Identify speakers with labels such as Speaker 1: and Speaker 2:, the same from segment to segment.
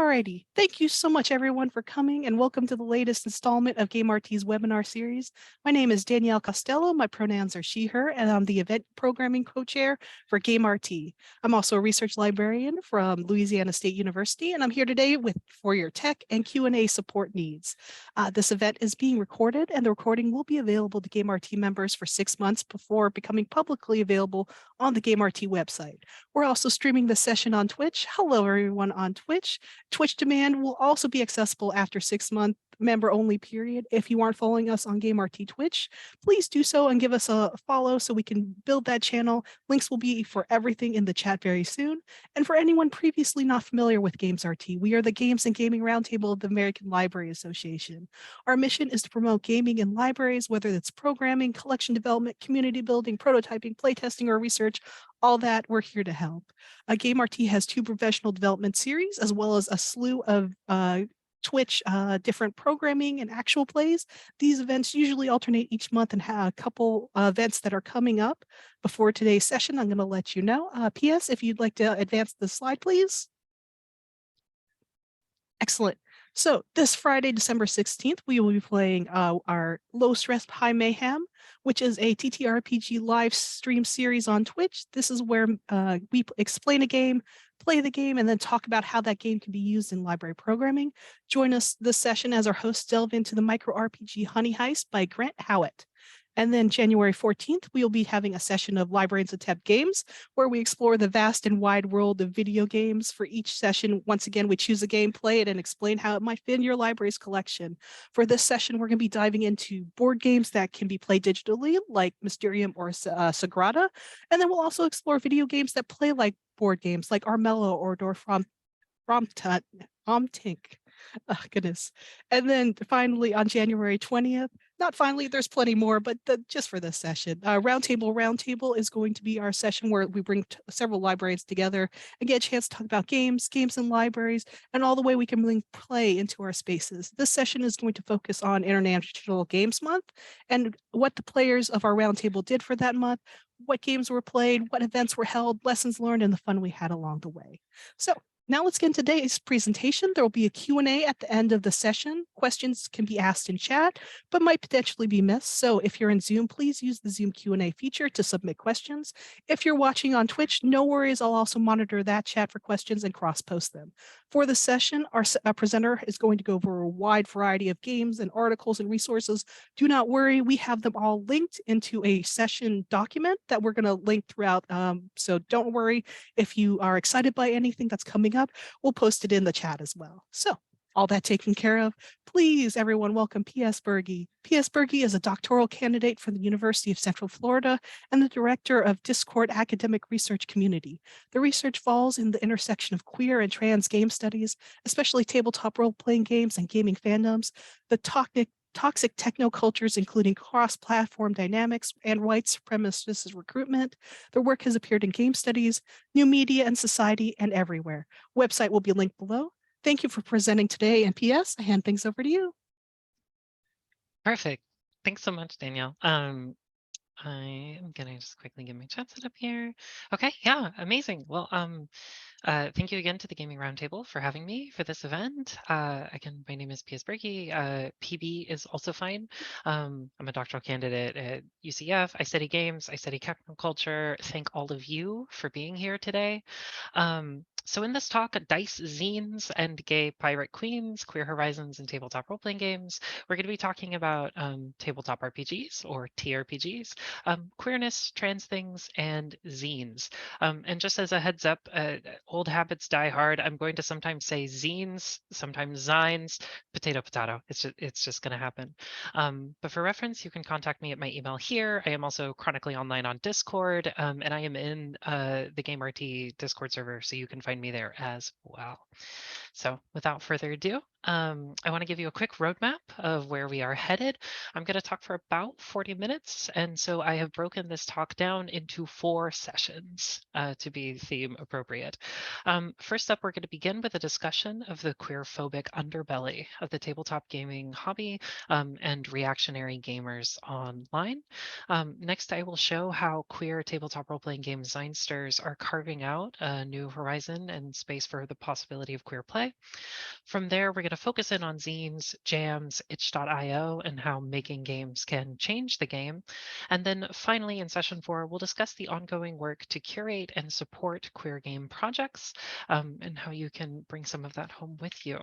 Speaker 1: Alrighty, thank you so much everyone for coming and welcome to the latest installment of Game RT's webinar series. My name is Danielle Costello, my pronouns are she, her, and I'm the event programming co-chair for Game RT. I'm also a research librarian from Louisiana State University, and I'm here today for your tech and Q&A support needs. This event is being recorded and the recording will be available to Game RT members for 6 months before becoming publicly available on the Game RT website. We're also streaming this session on Twitch. Hello everyone on Twitch. Twitch demand will also be accessible after 6-month member only period. If you aren't following us on Game RT Twitch, please do so and give us a follow so we can build that channel. Links will be for everything in the chat very soon. And for anyone previously not familiar with Games RT, we are the Games and Gaming Roundtable of the American Library Association. Our mission is to promote gaming in libraries, whether it's programming, collection development, community building, prototyping, playtesting, or research. All that, we're here to help. Game RT has 2 professional development series, as well as a slew of Twitch different programming and actual plays. These events usually alternate each month and have a couple events that are coming up. Before today's session, I'm going to let you know. PS, if you'd like to advance the slide, please. Excellent. So this Friday, December 16th, we will be playing our Low Stress High Mayhem, which is a TTRPG live stream series on Twitch. This is where we explain a game, play the game, and then talk about how that game can be used in library programming. Join us this session as our hosts delve into the micro RPG Honey Heist by Grant Howitt. And then January 14th, we will be having a session of Librarians Attempt Games, where we explore the vast and wide world of video games. For each session, once again, we choose a game, play it, and explain how it might fit in your library's collection. For this session, we're going to be diving into board games that can be played digitally, like Mysterium or Sagrada. And then we'll also explore video games that play like board games, like Armello or Omtink. Oh, goodness. And then finally on January 20th, not finally, there's plenty more, but just for this session, Roundtable is going to be our session where we bring several librarians together and get a chance to talk about games in libraries, and all the way we can bring play into our spaces. This session is going to focus on International Games Month and what the players of our roundtable did for that month, what games were played, what events were held, lessons learned, and the fun we had along the way. So now let's get into today's presentation. There will be a Q&A at the end of the session. Questions can be asked in chat, but might potentially be missed. So if you're in Zoom, please use the Zoom Q&A feature to submit questions. If you're watching on Twitch, no worries. I'll also monitor that chat for questions and cross-post them. For the session, our presenter is going to go over a wide variety of games and articles and resources. Do not worry, we have them all linked into a session document that we're going to link throughout. So don't worry if you are excited by anything that's coming up, we'll post it in the chat as well. So all that taken care of, please everyone welcome PS Berge. PS Berge is a doctoral candidate from the University of Central Florida and the director of Discord Academic Research Community. The research falls in the intersection of queer and trans game studies, especially tabletop role-playing games and gaming fandoms, the toxic techno-cultures, including cross-platform dynamics and white supremacist recruitment. Their work has appeared in game studies, new media and society, and everywhere. Website will be linked below. Thank you for presenting today, and PS, I hand things over to you.
Speaker 2: Perfect. Thanks so much, Danielle. I am gonna just quickly get my chat set up here. Okay, yeah, amazing. Well, thank you again to the Gaming Roundtable for having me for this event. Again, my name is PS Berge. PB is also fine. I'm a doctoral candidate at UCF. I study games, I study culture. Thank all of you for being here today. So in this talk, Dice, Zines, and Gay Pirate Queens, Queer Horizons, and Tabletop Role-Playing Games, we're going to be talking about tabletop RPGs, or TRPGs, queerness, trans things, and zines. And just as a heads up, old habits die hard. I'm going to sometimes say zines, sometimes zines, potato, potato. It's just going to happen. But for reference, you can contact me at my email here. I am also chronically online on Discord, and I am in the Game RT Discord server, so you can find me there as well. So without further ado, I want to give you a quick roadmap of where we are headed. I'm going to talk for about 40 minutes, and so I have broken this talk down into 4 sessions to be theme appropriate. First up, we're going to begin with a discussion of the queerphobic underbelly of the tabletop gaming hobby and reactionary gamers online. Next, I will show how queer tabletop role-playing game Zinesters are carving out a new horizon and space for the possibility of queer play. play. From there, we're going to focus in on zines, jams, itch.io, and how making games can change the game. And then finally, in session 4, we'll discuss the ongoing work to curate and support queer game projects, and how you can bring some of that home with you.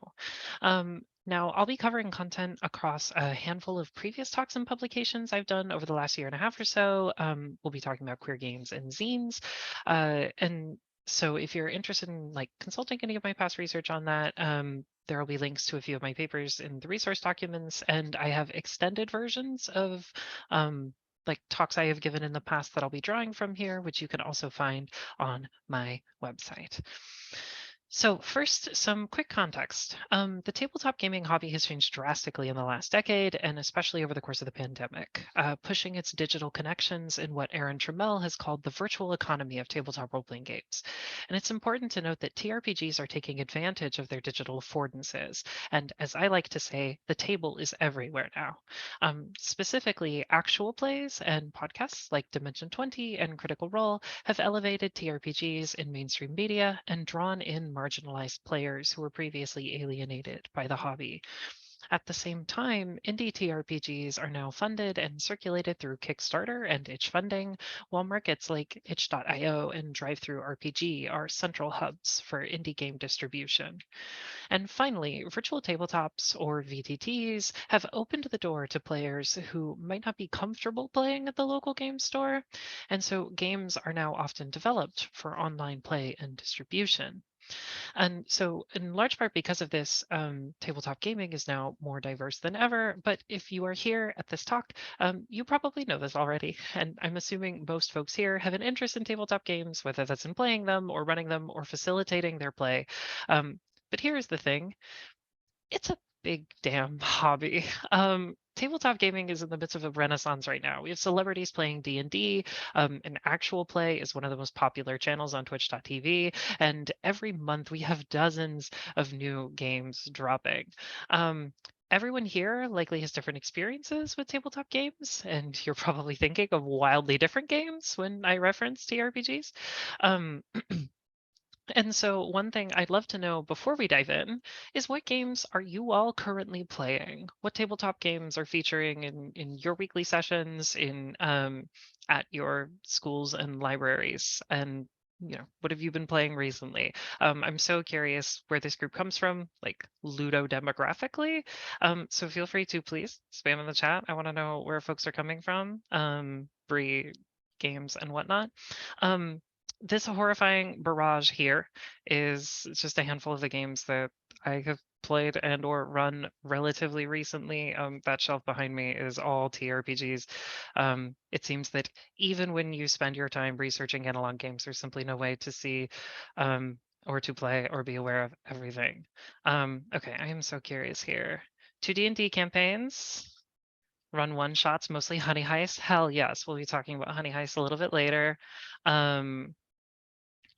Speaker 2: Now, I'll be covering content across a handful of previous talks and publications I've done over the last year and a half or so. We'll be talking about queer games and zines. And so if you're interested in like consulting any of my past research on that, there will be links to a few of my papers in the resource documents, and I have extended versions of like talks I have given in the past that I'll be drawing from here, which you can also find on my website. So first, some quick context. The tabletop gaming hobby has changed drastically in the last decade, and especially over the course of the pandemic, pushing its digital connections in what Aaron Trammell has called the virtual economy of tabletop role-playing games. And it's important to note that TRPGs are taking advantage of their digital affordances. And as I like to say, the table is everywhere now. Specifically, actual plays and podcasts like Dimension 20 and Critical Role have elevated TRPGs in mainstream media and drawn in marginalized players who were previously alienated by the hobby. At the same time, indie TRPGs are now funded and circulated through Kickstarter and itch funding, while markets like itch.io and DriveThruRPG are central hubs for indie game distribution. And finally, virtual tabletops or VTTs have opened the door to players who might not be comfortable playing at the local game store. And so games are now often developed for online play and distribution. And so, in large part because of this, tabletop gaming is now more diverse than ever. But if you are here at this talk, you probably know this already. And I'm assuming most folks here have an interest in tabletop games, whether that's in playing them or running them or facilitating their play. But here's the thing, it's a big damn hobby. Tabletop gaming is in the midst of a renaissance right now. We have celebrities playing D&D. An actual play is one of the most popular channels on twitch.tv. And every month we have dozens of new games dropping. Everyone here likely has different experiences with tabletop games, and you're probably thinking of wildly different games when I reference TRPGs. Um, And so one thing I'd love to know before we dive in is what games are you all currently playing? What tabletop games are featuring in your weekly sessions, in at your schools and libraries? And what have you been playing recently? I'm so curious where this group comes from, like Ludo demographically. So feel free to please spam in the chat. I want to know where folks are coming from, Bree games and whatnot. Um, this horrifying barrage here is just a handful of the games that I have played and or run relatively recently. That shelf behind me is all TRPGs. It seems that even when you spend your time researching analog games, there's simply no way to see or to play or be aware of everything. Okay, I am so curious here. 2D&D campaigns, run one-shots, mostly Honey Heist. Hell yes, we'll be talking about Honey Heist a little bit later.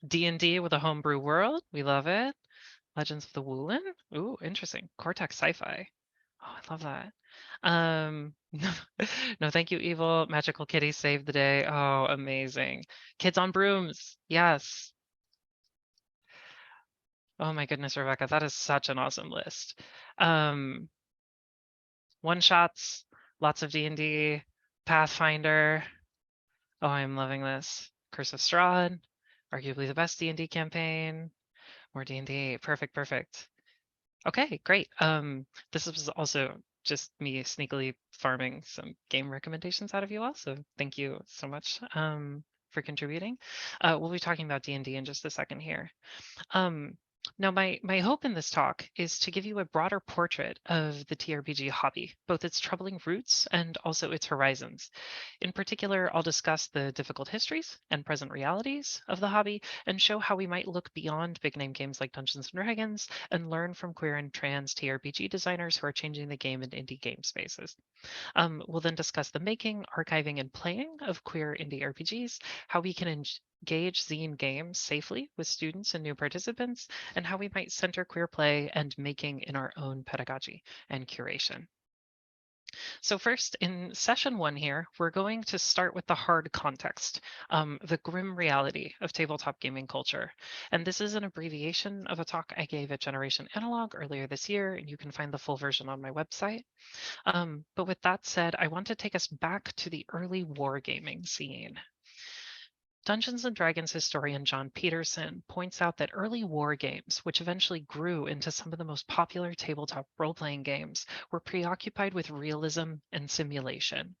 Speaker 2: D&D with a homebrew world. We love it. Legends of the Woolen. Ooh, interesting. Cortex sci-fi. Oh, I love that. No, thank you, Evil. Magical Kitty saved the day. Oh, amazing. Kids on Brooms. Yes. Oh my goodness, Rebecca, that is such an awesome list. One shots, lots of D&D, Pathfinder. Oh, I'm loving this. Curse of Strahd, arguably the best D&D campaign. More D&D. Perfect, perfect. Okay, great. This was also just me sneakily farming some game recommendations out of you all. So thank you so much for contributing. We'll be talking about D&D in just a second here. Now, my hope in this talk is to give you a broader portrait of the TRPG hobby, both its troubling roots and also its horizons. In particular, I'll discuss the difficult histories and present realities of the hobby and show how we might look beyond big name games like Dungeons and Dragons and learn from queer and trans TRPG designers who are changing the game in indie game spaces. We'll then discuss the making, archiving, and playing of queer indie RPGs, how we can engage zine games safely with students and new participants, and how we might center queer play and making in our own pedagogy and curation. So first, in session 1 here, we're going to start with the hard context, the grim reality of tabletop gaming culture. And this is an abbreviation of a talk I gave at Generation Analog earlier this year, and you can find the full version on my website. But with that said, I want to take us back to the early wargaming scene. Dungeons and Dragons historian John Peterson points out that early war games, which eventually grew into some of the most popular tabletop role-playing games, were preoccupied with realism and simulation.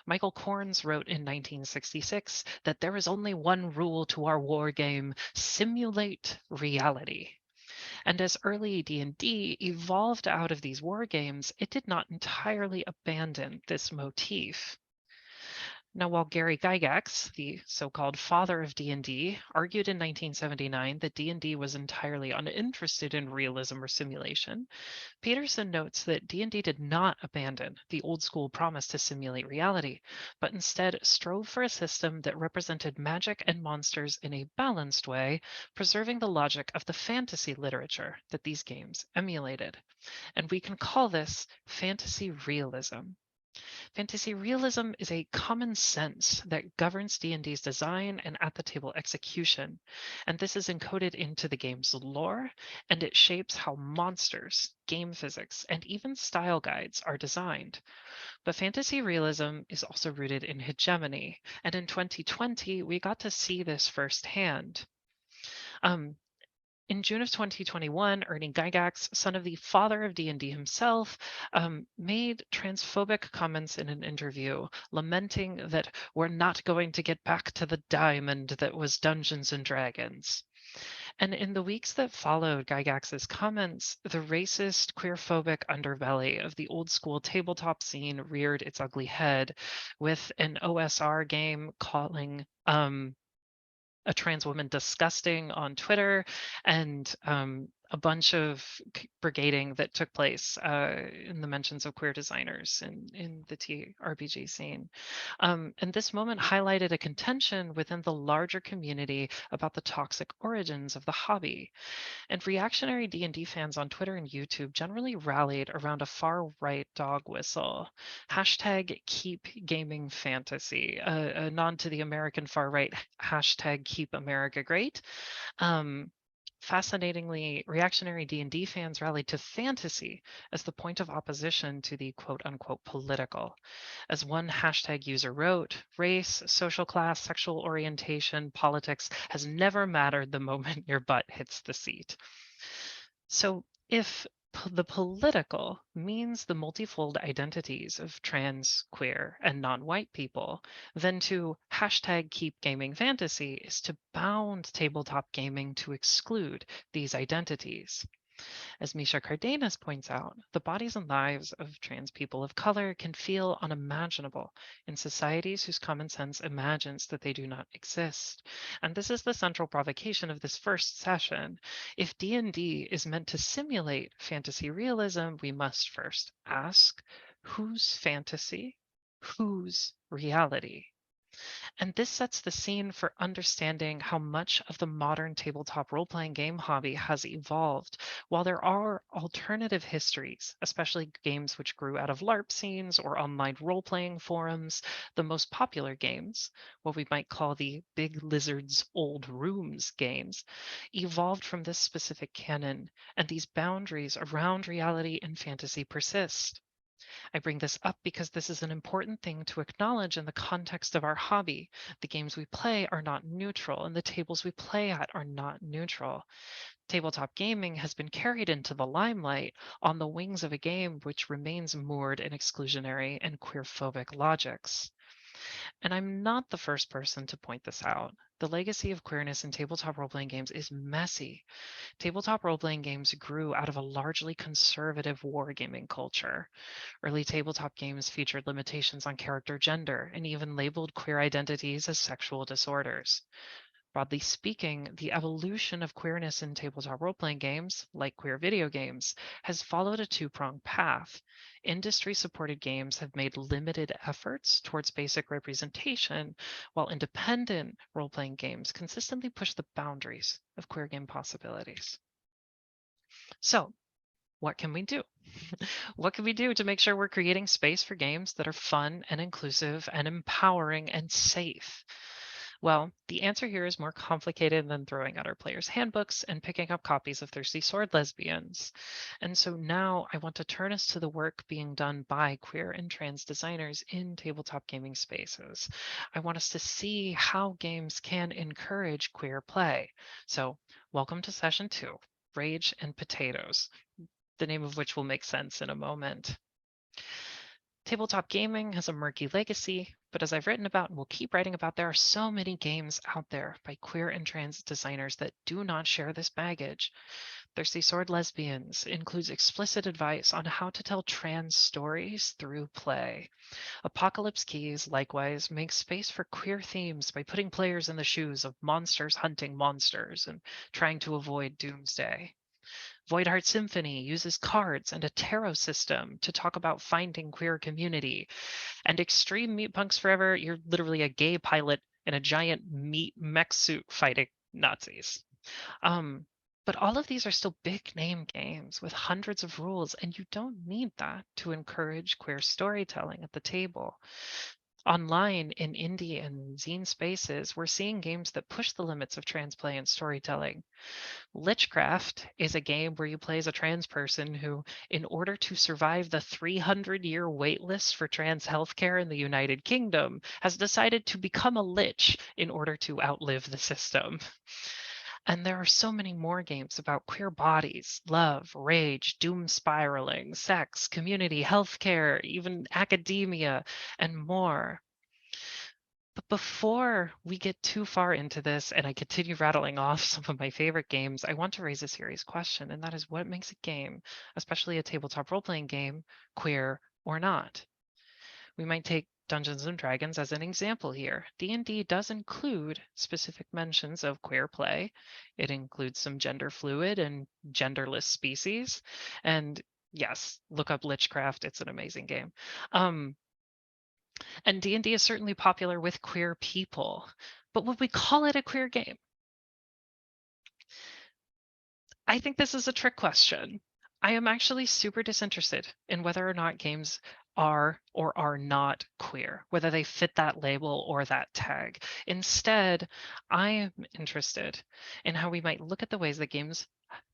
Speaker 2: Michael Corns wrote in 1966 that there is only one rule to our war game: simulate reality. And as early D&D evolved out of these war games, it did not entirely abandon this motif. Now, while Gary Gygax, the so-called father of D&D, argued in 1979 that D&D was entirely uninterested in realism or simulation, Peterson notes that D&D did not abandon the old school promise to simulate reality, but instead strove for a system that represented magic and monsters in a balanced way, preserving the logic of the fantasy literature that these games emulated. And we can call this fantasy realism. Fantasy realism is a common sense that governs D&D's design and at the table execution, and this is encoded into the game's lore, and it shapes how monsters, game physics, and even style guides are designed. But fantasy realism is also rooted in hegemony, and in 2020 we got to see this firsthand. Um, in June of 2021, Ernie Gygax, son of the father of D&D himself, made transphobic comments in an interview, lamenting that we're not going to get back to the diamond that was Dungeons and Dragons. And in the weeks that followed Gygax's comments, the racist, queerphobic underbelly of the old school tabletop scene reared its ugly head, with an OSR game calling a trans woman disgusting on Twitter, and a bunch of brigading that took place in the mentions of queer designers in the TRPG scene. And this moment highlighted a contention within the larger community about the toxic origins of the hobby. And reactionary D&D fans on Twitter and YouTube generally rallied around a far-right dog whistle. Hashtag keep gaming fantasy, a nod to the American far-right hashtag keep America great. Um, Fascinatingly, reactionary D&D fans rallied to fantasy as the point of opposition to the quote-unquote political. As one hashtag user wrote, race, social class, sexual orientation, politics has never mattered the moment your butt hits the seat. So if the political means the multifold identities of trans, queer, and non-white people, then to hashtag keep gaming fantasy is to bound tabletop gaming to exclude these identities. As Misha Cardenas points out, the bodies and lives of trans people of color can feel unimaginable in societies whose common sense imagines that they do not exist. And this is the central provocation of this first session. If D&D is meant to simulate fantasy realism, we must first ask, whose fantasy? Whose reality? And this sets the scene for understanding how much of the modern tabletop role-playing game hobby has evolved. While there are alternative histories, especially games which grew out of LARP scenes or online role-playing forums, the most popular games, what we might call the Big Lizard's Old Rooms games, evolved from this specific canon, and these boundaries around reality and fantasy persist. I bring this up because this is an important thing to acknowledge in the context of our hobby. The games we play are not neutral, and the tables we play at are not neutral. Tabletop gaming has been carried into the limelight on the wings of a game which remains moored in exclusionary and queerphobic logics. And I'm not the first person to point this out. The legacy of queerness in tabletop role-playing games is messy. Tabletop role-playing games grew out of a largely conservative wargaming culture. Early tabletop games featured limitations on character gender and even labeled queer identities as sexual disorders. Broadly speaking, the evolution of queerness in tabletop role-playing games, like queer video games, has followed a two-pronged path. Industry-supported games have made limited efforts towards basic representation, while independent role-playing games consistently push the boundaries of queer game possibilities. So, what can we do? What can we do to make sure we're creating space for games that are fun and inclusive and empowering and safe? Well, the answer here is more complicated than throwing out our players' handbooks and picking up copies of Thirsty Sword Lesbians. And so now I want to turn us to the work being done by queer and trans designers in tabletop gaming spaces. I want us to see how games can encourage queer play. So, welcome to session 2, Rage and Potatoes, the name of which will make sense in a moment. Tabletop gaming has a murky legacy, but as I've written about and will keep writing about, there are so many games out there by queer and trans designers that do not share this baggage. Thirsty Sword Lesbians includes explicit advice on how to tell trans stories through play. Apocalypse Keys, likewise, makes space for queer themes by putting players in the shoes of monsters hunting monsters and trying to avoid doomsday. Voidheart Symphony uses cards and a tarot system to talk about finding queer community. And Extreme Meat Punks Forever, you're literally a gay pilot in a giant meat mech suit fighting Nazis. Um, but all of these are still big name games with hundreds of rules, and you don't need that to encourage queer storytelling at the table. Online in indie and zine spaces, we're seeing games that push the limits of trans play and storytelling. Lichcraft is a game where you play as a trans person who, in order to survive the 300-year waitlist for trans healthcare in the United Kingdom, has decided to become a lich in order to outlive the system. And there are so many more games about queer bodies, love, rage, doom spiraling, sex, community, healthcare, even academia, and more. But before we get too far into this and I continue rattling off some of my favorite games, I want to raise a serious question, and that is what makes a game, especially a tabletop role-playing game, queer or not? We might take Dungeons and Dragons as an example here. D&D does include specific mentions of queer play. It includes some gender fluid and genderless species. And yes, look up Lichcraft. It's an amazing game. And D&D is certainly popular with queer people. But would we call it a queer game? I think this is a trick question. I am actually super disinterested in whether or not games are or are not queer, whether they fit that label or that tag. Instead, I am interested in how we might look at the ways that games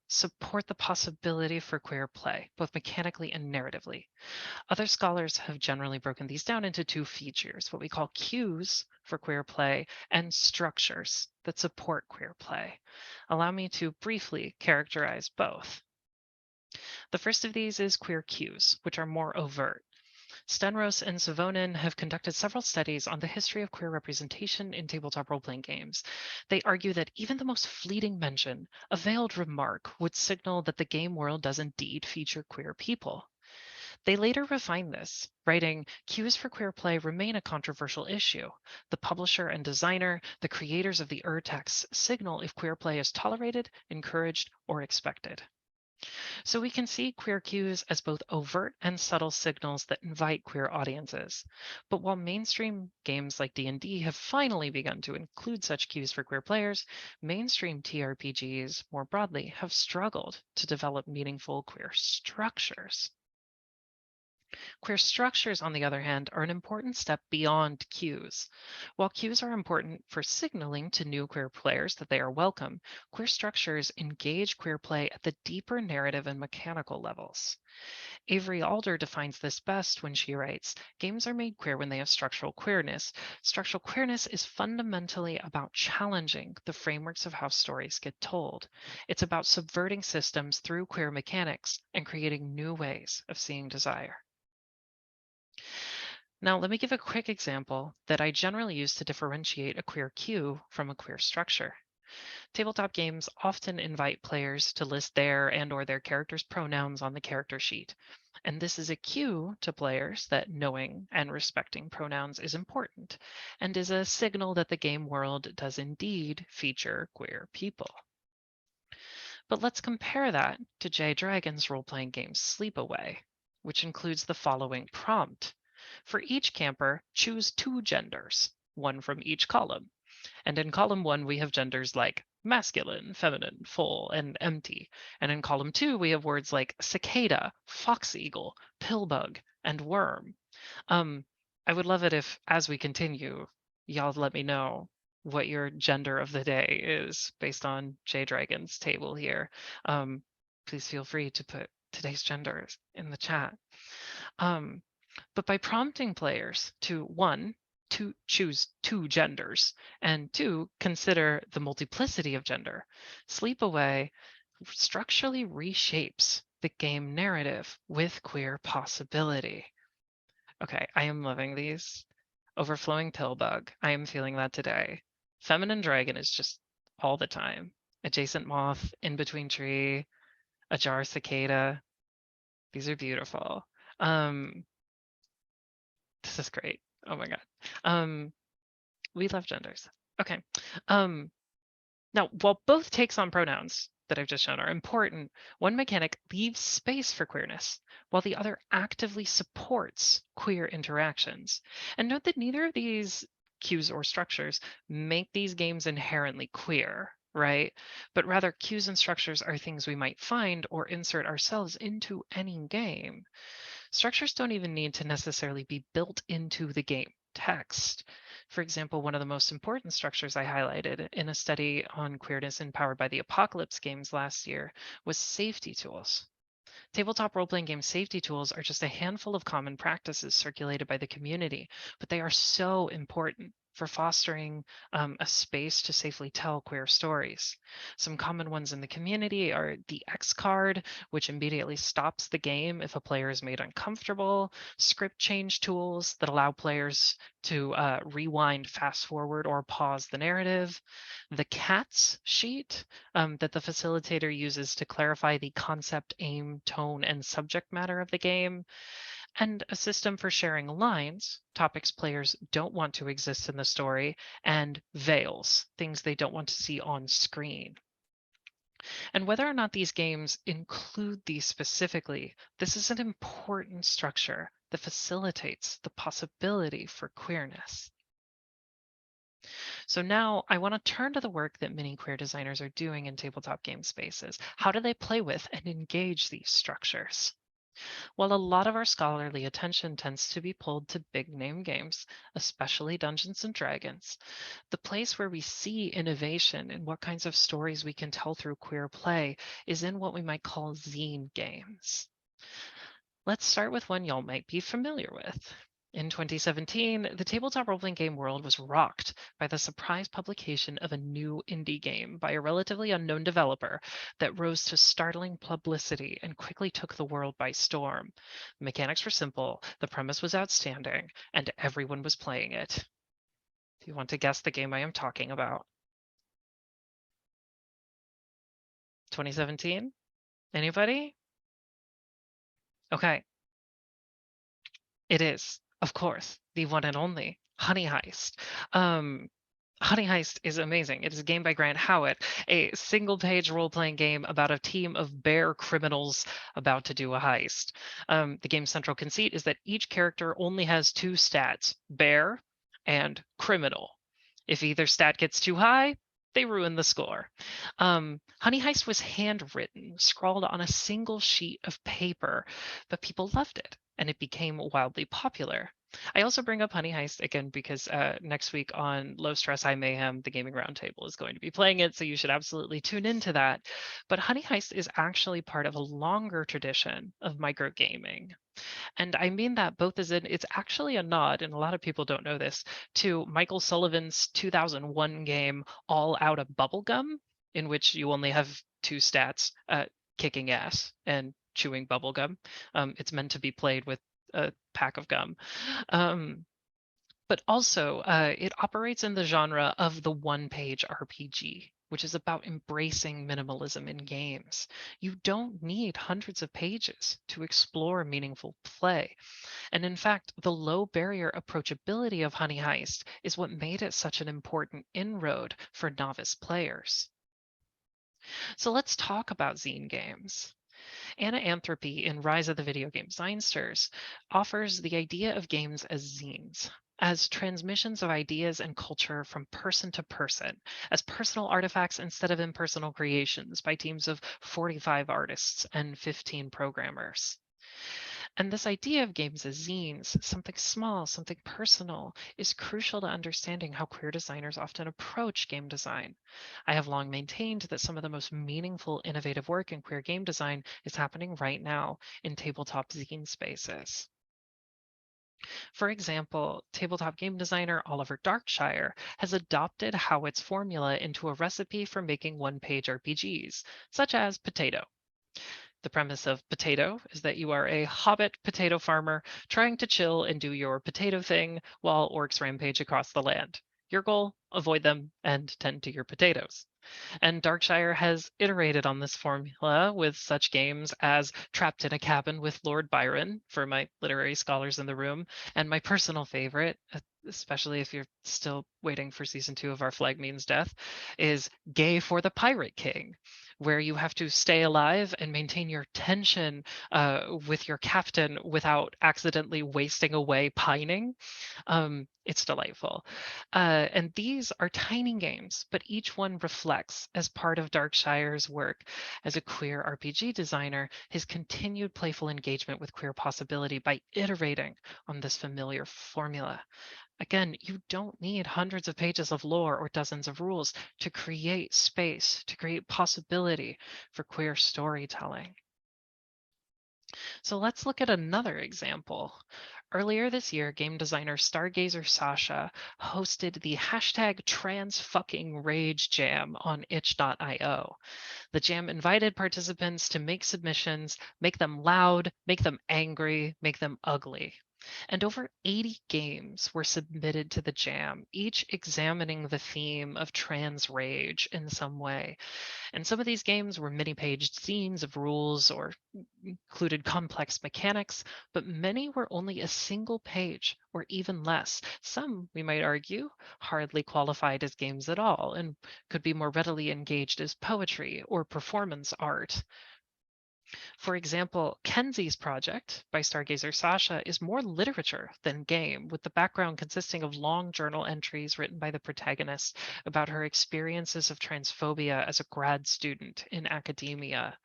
Speaker 2: support the possibility for queer play, both mechanically and narratively. Other scholars have generally broken these down into two features, what we call cues for queer play and structures that support queer play. Allow me to briefly characterize both. The first of these is queer cues, which are more overt. Stenros and Savonin have conducted several studies on the history of queer representation in tabletop role-playing games. They argue that even the most fleeting mention, a veiled remark, would signal that the game world does indeed feature queer people. They later refined this, writing, cues for queer play remain a controversial issue. The publisher and designer, the creators of the text, signal if queer play is tolerated, encouraged, or expected. So we can see queer cues as both overt and subtle signals that invite queer audiences. But while mainstream games like D&D have finally begun to include such cues for queer players, mainstream TRPGs more broadly have struggled to develop meaningful queer structures. Queer structures, on the other hand, are an important step beyond cues. While cues are important for signaling to new queer players that they are welcome, queer structures engage queer play at the deeper narrative and mechanical levels. Avery Alder defines this best when she writes, games are made queer when they have structural queerness. Structural queerness is fundamentally about challenging the frameworks of how stories get told. It's about subverting systems through queer mechanics and creating new ways of seeing desire. Now, let me give a quick example that I generally use to differentiate a queer cue from a queer structure. Tabletop games often invite players to list their and or their character's pronouns on the character sheet. And this is a cue to players that knowing and respecting pronouns is important and is a signal that the game world does indeed feature queer people. But let's compare that to Jay Dragon's role-playing game Sleepaway, which includes the following prompt. For each camper, choose two genders, one from each column. And in column 1, we have genders like masculine, feminine, full, and empty. And in column 2, we have words like cicada, fox eagle, pillbug, and worm. I would love it if, as we continue, y'all let me know what your gender of the day is based on J Dragon's table here. Please feel free to put today's genders in the chat. But by prompting players to one, to choose two genders, and two, consider the multiplicity of gender, Sleepaway structurally reshapes the game narrative with queer possibility. Okay, I am loving these. Overflowing pillbug. I am feeling that today. Feminine dragon is just all the time. Adjacent moth, in between tree, ajar cicada. These are beautiful. This is great. Oh my god. We love genders. Okay. Now, while both takes on pronouns that I've just shown are important, one mechanic leaves space for queerness, while the other actively supports queer interactions. And note that neither of these cues or structures make these games inherently queer, right? But rather, cues and structures are things we might find or insert ourselves into any game. Structures don't even need to necessarily be built into the game text. For example, one of the most important structures I highlighted in a study on queerness empowered by the Apocalypse games last year was safety tools. Tabletop role-playing game safety tools are just a handful of common practices circulated by the community, but they are so important for fostering a space to safely tell queer stories. Some common ones in the community are the X card, which immediately stops the game if a player is made uncomfortable, script change tools that allow players to rewind, fast forward, or pause the narrative, the CATS sheet that the facilitator uses to clarify the concept, aim, tone, and subject matter of the game, and a system for sharing lines, topics players don't want to exist in the story, and veils, things they don't want to see on screen. And whether or not these games include these specifically, this is an important structure that facilitates the possibility for queerness. So now I want to turn to the work that many queer designers are doing in tabletop game spaces. How do they play with and engage these structures? While a lot of our scholarly attention tends to be pulled to big name games, especially Dungeons and Dragons, the place where we see innovation and what kinds of stories we can tell through queer play is in what we might call zine games. Let's start with one y'all might be familiar with. In 2017, the tabletop role-playing game world was rocked by the surprise publication of a new indie game by a relatively unknown developer that rose to startling publicity and quickly took the world by storm. The mechanics were simple, the premise was outstanding, and everyone was playing it. Do you want to guess the game I am talking about? 2017? Anybody? Okay. It is, of course, the one and only Honey Heist. Um, Honey Heist is amazing. It is a game by Grant Howitt, a single-page role-playing game about a team of bear criminals about to do a heist. The game's central conceit is that each character only has two stats, bear and criminal. If either stat gets too high, they ruin the score. Honey Heist was handwritten, scrawled on a single sheet of paper, but people loved it, and it became wildly popular. I also bring up Honey Heist again because next week on Low Stress High Mayhem, the Gaming Roundtable is going to be playing it, so you should absolutely tune into that. But Honey Heist is actually part of a longer tradition of microgaming. And I mean that both as in it's actually a nod, and a lot of people don't know this, to Michael Sullivan's 2001 game All Out of Bubblegum, in which you only have two stats, kicking ass and chewing bubblegum. It's meant to be played with a pack of gum. But also, it operates in the genre of the one-page RPG, which is about embracing minimalism in games. You don't need hundreds of pages to explore meaningful play. And in fact, the low barrier approachability of Honey Heist is what made it such an important inroad for novice players. So let's talk about zine games. Anna Anthropy in Rise of the Video Game Zinesters offers the idea of games as zines. as transmissions of ideas and culture from person to person, as personal artifacts instead of impersonal creations by teams of 45 artists and 15 programmers. And this idea of games as zines, something small, something personal, is crucial to understanding how queer designers often approach game design. I have long maintained that some of the most meaningful, innovative work in queer game design is happening right now in tabletop zine spaces. For example, tabletop game designer Oliver Darkshire has adopted Howit's formula into a recipe for making one-page RPGs, such as Potato. The premise of Potato is that you are a hobbit potato farmer trying to chill and do your potato thing while orcs rampage across the land. Your goal? Avoid them and tend to your potatoes. And Darkshire has iterated on this formula with such games as Trapped in a Cabin with Lord Byron, for my literary scholars in the room, and my personal favorite, especially if you're still waiting for season 2 of Our Flag Means Death, is Gay for the Pirate King, where you have to stay alive and maintain your tension with your captain without accidentally wasting away pining. It's delightful. And these are tiny games, but each one reflects, as part of Darkshire's work as a queer RPG designer, his continued playful engagement with queer possibility by iterating on this familiar formula. Again, you don't need hundreds of pages of lore or dozens of rules to create space, to create possibility for queer storytelling. So let's look at another example. Earlier this year, game designer Stargazer Sasha hosted the hashtag transfuckingrage jam on itch.io. The jam invited participants to make submissions, make them loud, make them angry, make them ugly. And over 80 games were submitted to the jam, each examining the theme of trans rage in some way. And some of these games were many-paged zines of rules or included complex mechanics, but many were only a single page or even less. Some, we might argue, hardly qualified as games at all and could be more readily engaged as poetry or performance art. For example, Kenzie's project by Stargazer Sasha is more literature than game, with the background consisting of long journal entries written by the protagonist about her experiences of transphobia as a grad student in academia.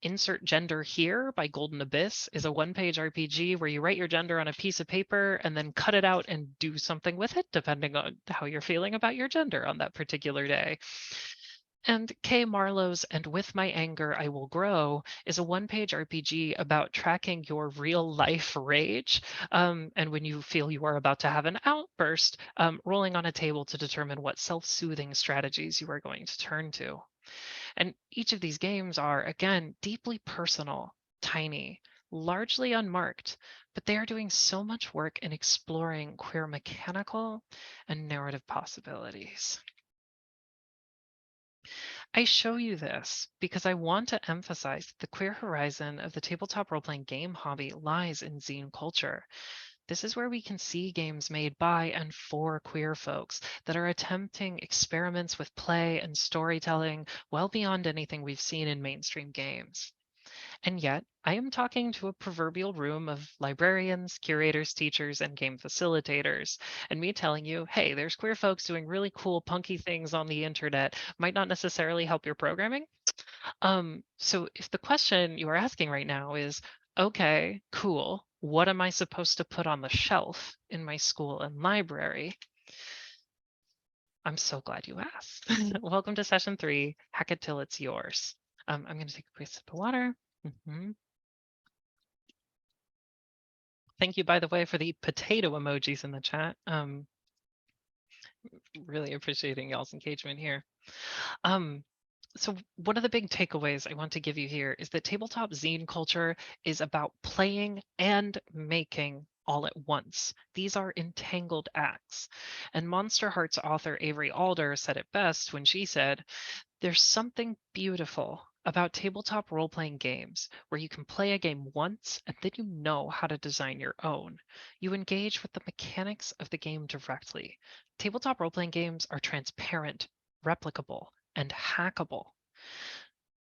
Speaker 2: Insert Gender Here by Golden Abyss is a one-page RPG where you write your gender on a piece of paper and then cut it out and do something with it, depending on how you're feeling about your gender on that particular day. And Kay Marlowe's And With My Anger I Will Grow is a one-page RPG about tracking your real life rage. And when you feel you are about to have an outburst, rolling on a table to determine what self-soothing strategies you are going to turn to. And each of these games are, again, deeply personal, tiny, largely unmarked, but they are doing so much work in exploring queer mechanical and narrative possibilities. I show you this because I want to emphasize that the queer horizon of the tabletop role-playing game hobby lies in zine culture. This is where we can see games made by and for queer folks that are attempting experiments with play and storytelling well beyond anything we've seen in mainstream games. And yet, I am talking to a proverbial room of librarians, curators, teachers, and game facilitators. And me telling you, hey, there's queer folks doing really cool, punky things on the internet might not necessarily help your programming. So if the question you are asking right now is, okay, cool, what am I supposed to put on the shelf in my school and library? I'm so glad you asked. Welcome to session 3, Hack It Till It's Yours. I'm going to take a quick sip of water. Thank you, by the way, for the potato emojis in the chat. Really appreciating y'all's engagement here. So one of the big takeaways I want to give you here is that tabletop zine culture is about playing and making all at once. These are entangled acts. And Monster Hearts author Avery Alder said it best when she said, "There's something beautiful about tabletop role-playing games where you can play a game once and then you know how to design your own. You engage with the mechanics of the game directly. Tabletop role-playing games are transparent, replicable, and hackable."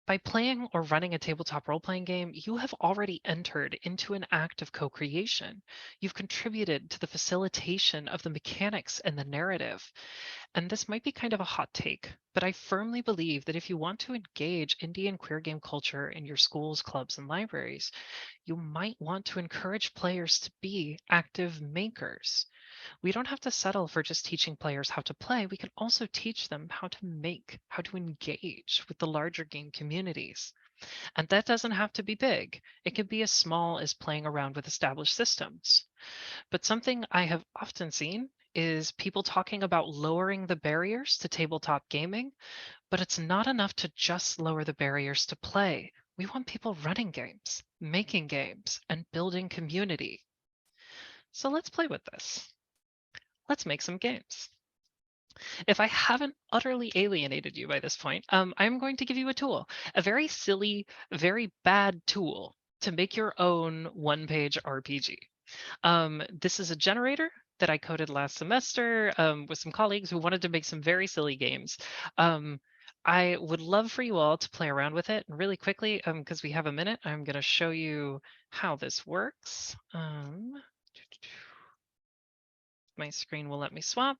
Speaker 2: By playing or running a tabletop role-playing game, you have already entered into an act of co-creation. You've contributed to the facilitation of the mechanics and the narrative. And this might be kind of a hot take, but I firmly believe that if you want to engage indie and queer game culture in your schools, clubs, and libraries, you might want to encourage players to be active makers. We don't have to settle for just teaching players how to play. We can also teach them how to make, how to engage with the larger game communities. And that doesn't have to be big. It can be as small as playing around with established systems. But something I have often seen is people talking about lowering the barriers to tabletop gaming, but it's not enough to just lower the barriers to play. We want people running games, making games, and building community. So let's play with this. Let's make some games. If I haven't utterly alienated you by this point, I'm going to give you a tool, a very silly, very bad tool to make your own one-page RPG. This is a generator that I coded last semester with some colleagues who wanted to make some very silly games. I would love for you all to play around with it. And really quickly, because we have a minute, I'm going to show you how this works. My screen will let me swap.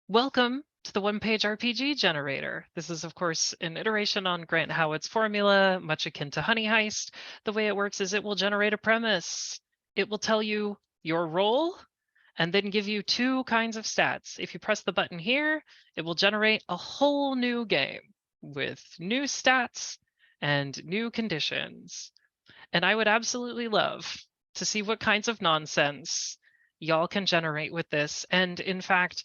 Speaker 2: Welcome to the one-page RPG generator. This is, of course, an iteration on Grant Howitt's formula, much akin to Honey Heist. The way it works is it will generate a premise. It will tell you your role and then give you two kinds of stats. If you press the button here, it will generate a whole new game with new stats and new conditions. And I would absolutely love to see what kinds of nonsense y'all can generate with this. And in fact,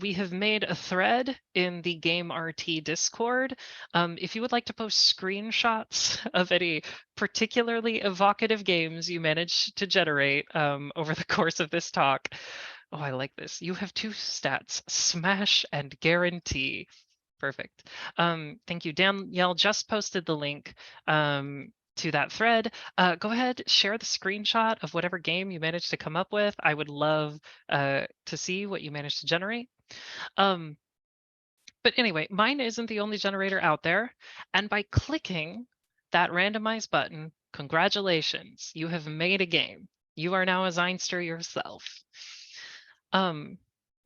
Speaker 2: we have made a thread in the Game RT Discord. If you would like to post screenshots of any particularly evocative games you managed to generate over the course of this talk. Oh, I like this. You have two stats, smash and guarantee. Perfect. Thank you. Danielle just posted the link to that thread. Go ahead, share the screenshot of whatever game you managed to come up with. I would love to see what you managed to generate. But anyway, mine isn't the only generator out there. And by clicking that randomize button, congratulations, you have made a game. You are now a Zinester yourself.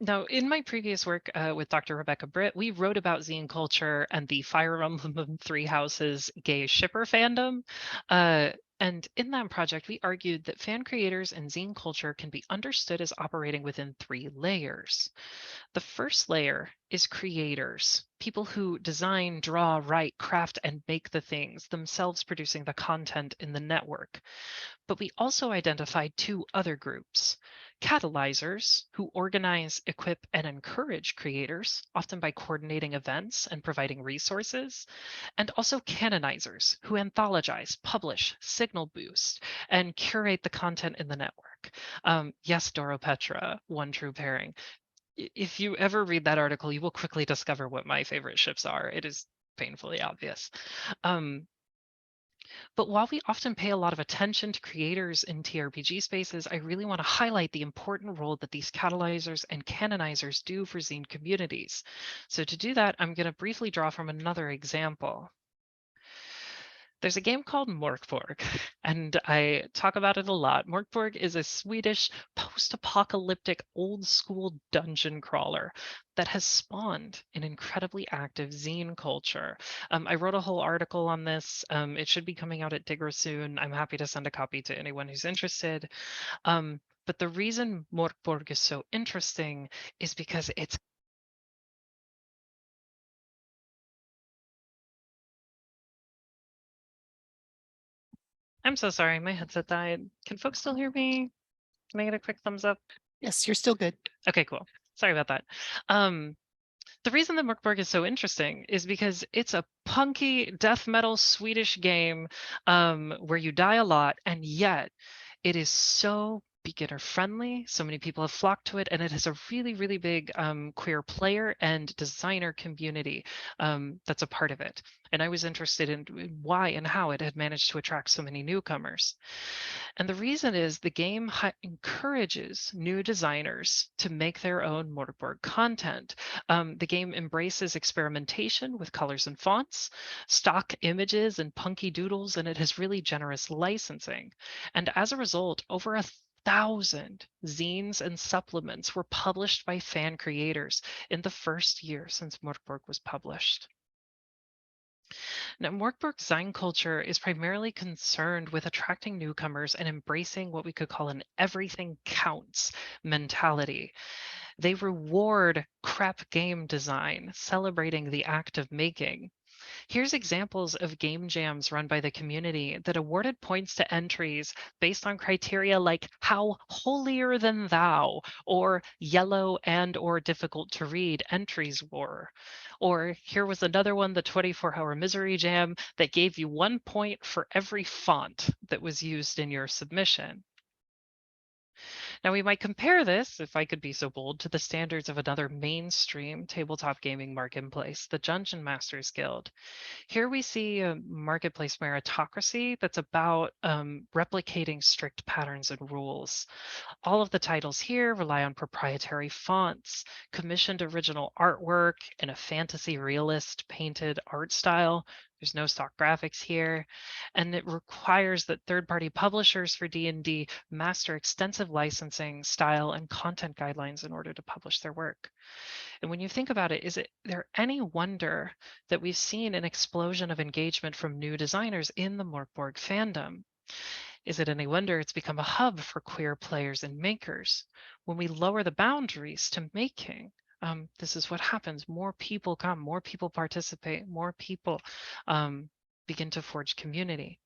Speaker 2: Now, in my previous work with Dr. Rebecca Britt, we wrote about zine culture and the Fire Emblem Three Houses gay shipper fandom. And in that project, we argued that fan creators and zine culture can be understood as operating within three layers. The first layer is creators, people who design, draw, write, craft, and make the things, themselves producing the content in the network. But we also identified two other groups. Catalyzers, who organize, equip, and encourage creators, often by coordinating events and providing resources, and also canonizers, who anthologize, publish, signal boost, and curate the content in the network. Yes, Doro Petra, one true pairing. If you ever read that article, you will quickly discover what my favorite ships are. It is painfully obvious. But while we often pay a lot of attention to creators in TRPG spaces, I really want to highlight the important role that these catalyzers and canonizers do for zine communities. So to do that, I'm going to briefly draw from another example. There's a game called Morkborg, and I talk about it a lot. Morkborg is a Swedish post-apocalyptic old-school dungeon crawler that has spawned an incredibly active zine culture. I wrote a whole article on this. It should be coming out at Digger soon. I'm happy to send a copy to anyone who's interested. But the reason Morkborg is so interesting is because it's I'm so sorry, my headset died. Can folks still hear me? Can I get a quick thumbs up?
Speaker 1: Yes, you're still good.
Speaker 2: Okay, cool. Sorry about that. The reason that Morkborg is so interesting is because it's a punky death metal Swedish game where you die a lot, and yet it is so beginner friendly. So many people have flocked to it, and it has a really, really big queer player and designer community that's a part of it. And I was interested in why and how it had managed to attract so many newcomers. And the reason is the game encourages new designers to make their own Mortarboard content. The game embraces experimentation with colors and fonts, stock images and punky doodles, and it has really generous licensing. And as a result, over 1,000 zines and supplements were published by fan creators in the first year since Mortarboard was published. Now, Morkborg's Zine culture is primarily concerned with attracting newcomers and embracing what we could call an everything counts mentality. They reward crap game design, celebrating the act of making. Here's examples of game jams run by the community that awarded points to entries based on criteria like how holier than thou or yellow and or difficult to read entries were. Or here was another one, the 24-hour misery jam that gave you 1 point for every font that was used in your submission. Now, we might compare this, if I could be so bold, to the standards of another mainstream tabletop gaming marketplace, the Dungeon Masters Guild. Here we see a marketplace meritocracy that's about replicating strict patterns and rules. All of the titles here rely on proprietary fonts, commissioned original artwork, and a fantasy realist painted art style. There's no stock graphics here, and it requires that third-party publishers for D&D master extensive licensing, style, and content guidelines in order to publish their work. And when you think about it, is it there any wonder that we've seen an explosion of engagement from new designers in the Morkborg fandom? Is it any wonder it's become a hub for queer players and makers? When we lower the boundaries to making, this is what happens. More people come, more people participate, more people begin to forge community.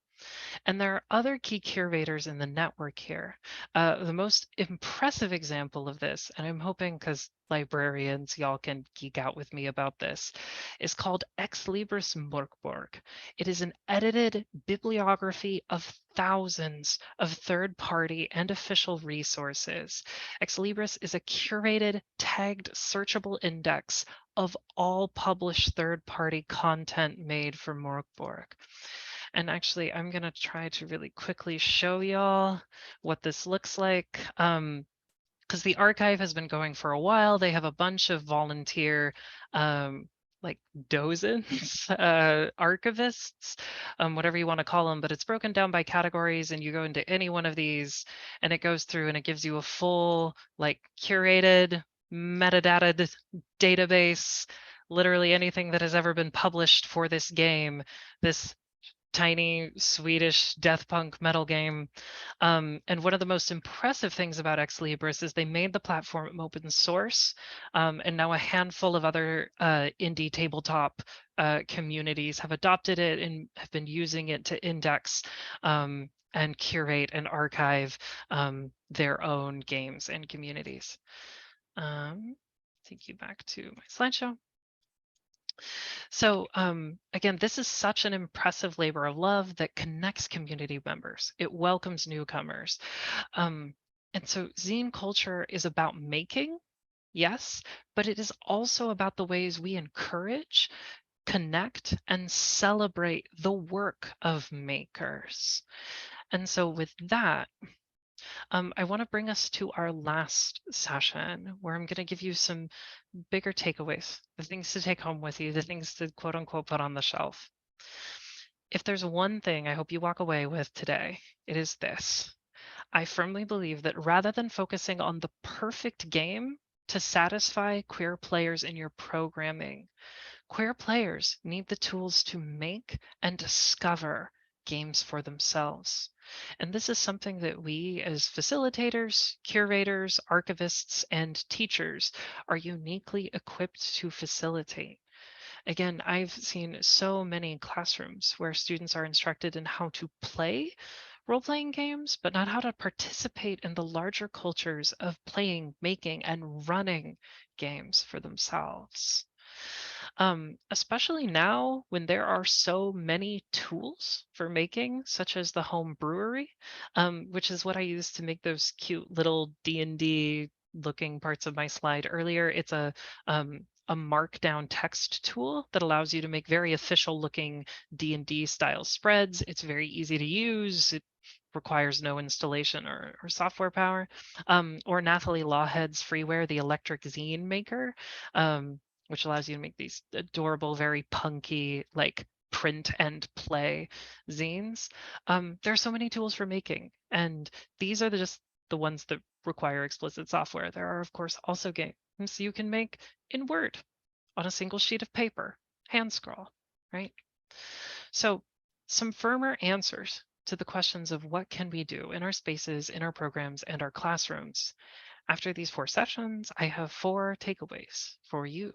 Speaker 2: And there are other key curators in the network here. The most impressive example of this, and I'm hoping because librarians, y'all can geek out with me about this, is called Ex Libris Morkborg. It is an edited bibliography of thousands of third-party and official resources. Ex Libris is a curated, tagged, searchable index of all published third-party content made for Morkborg. And actually, I'm going to try to really quickly show y'all what this looks like. Because the archive has been going for a while. They have a bunch of volunteer like dozens, archivists, whatever you want to call them, but it's broken down by categories, and you go into any one of these and it goes through and it gives you a full, like, curated, metadata database, literally anything that has ever been published for this game, this tiny Swedish death punk metal game. And one of the most impressive things about Ex Libris is they made the platform open source, and now a handful of other indie tabletop communities have adopted it and have been using it to index and curate and archive their own games and communities. Take you back to my slideshow. So again, this is such an impressive labor of love that connects community members. It welcomes newcomers. And so zine culture is about making, yes, but it is also about the ways we encourage, connect, and celebrate the work of makers. And so with that, I want to bring us to our last session where I'm going to give you some bigger takeaways, the things to take home with you, the things to quote unquote put on the shelf. If there's one thing I hope you walk away with today, it is this. I firmly believe that rather than focusing on the perfect game to satisfy queer players in your programming, queer players need the tools to make and discover games for themselves. And this is something that we as facilitators, curators, archivists, and teachers are uniquely equipped to facilitate. Again, I've seen so many classrooms where students are instructed in how to play role-playing games, but not how to participate in the larger cultures of playing, making, and running games for themselves. Especially now when there are so many tools for making, such as the home brewery, which is what I use to make those cute little D&D looking parts of my slide earlier. It's a markdown text tool that allows you to make very official looking D&D style spreads. It's very easy to use. It requires no installation or software power. Or Nathalie Lawhead's freeware, the electric zine maker, which allows you to make these adorable, very punky, like print and play zines. There are so many tools for making, and these are just the ones that require explicit software. There are, of course, also games you can make in Word on a single sheet of paper, hand scroll, right? So some firmer answers to the questions of what can we do in our spaces, in our programs, and our classrooms. After these 4 sessions, I have 4 takeaways for you.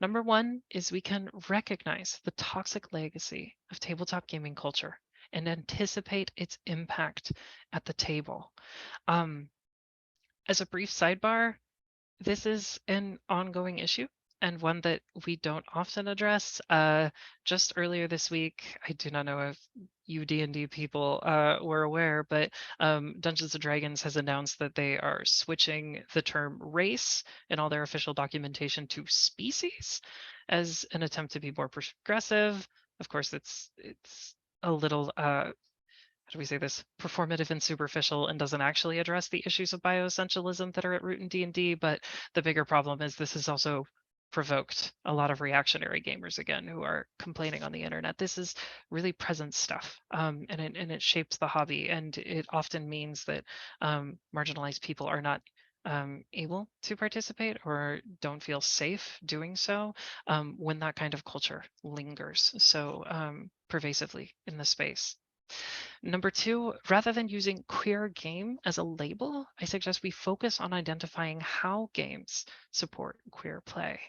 Speaker 2: Number 1 is we can recognize the toxic legacy of tabletop gaming culture and anticipate its impact at the table. As a brief sidebar, this is an ongoing issue and one that we don't often address. Just earlier this week, I do not know if you D&D people were aware, but Dungeons & Dragons has announced that they are switching the term race in all their official documentation to species as an attempt to be more progressive. Of course, it's a little how do we say this, performative and superficial, and doesn't actually address the issues of bioessentialism that are at root in D&D. But the bigger problem is this has also provoked a lot of reactionary gamers again who are complaining on the internet. This is really present stuff, and it shapes the hobby, and it often means that marginalized people are not able to participate or don't feel safe doing so when that kind of culture lingers so pervasively in the space. Number 2, rather than using queer game as a label, I suggest we focus on identifying how games support queer play.